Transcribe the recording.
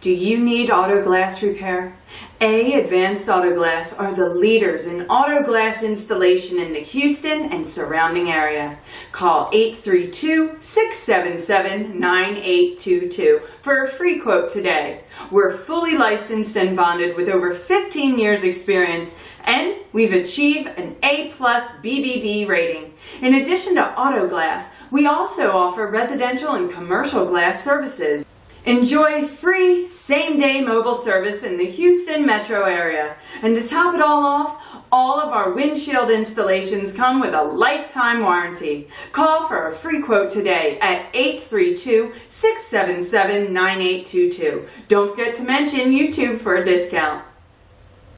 Do you need auto glass repair? Advanced Auto Glass are the leaders in auto glass installation in the Houston and surrounding area. Call 832-677-9822 for a free quote today. We're fully licensed and bonded with over 15 years experience, and we've achieved an A+ BBB rating. In addition to auto glass, we also offer residential and commercial glass services. Enjoy free same-day mobile service in the Houston metro area. And to top it all off, all of our windshield installations come with a lifetime warranty. Call for a free quote today at 832-677-9822. Don't forget to mention YouTube for a discount.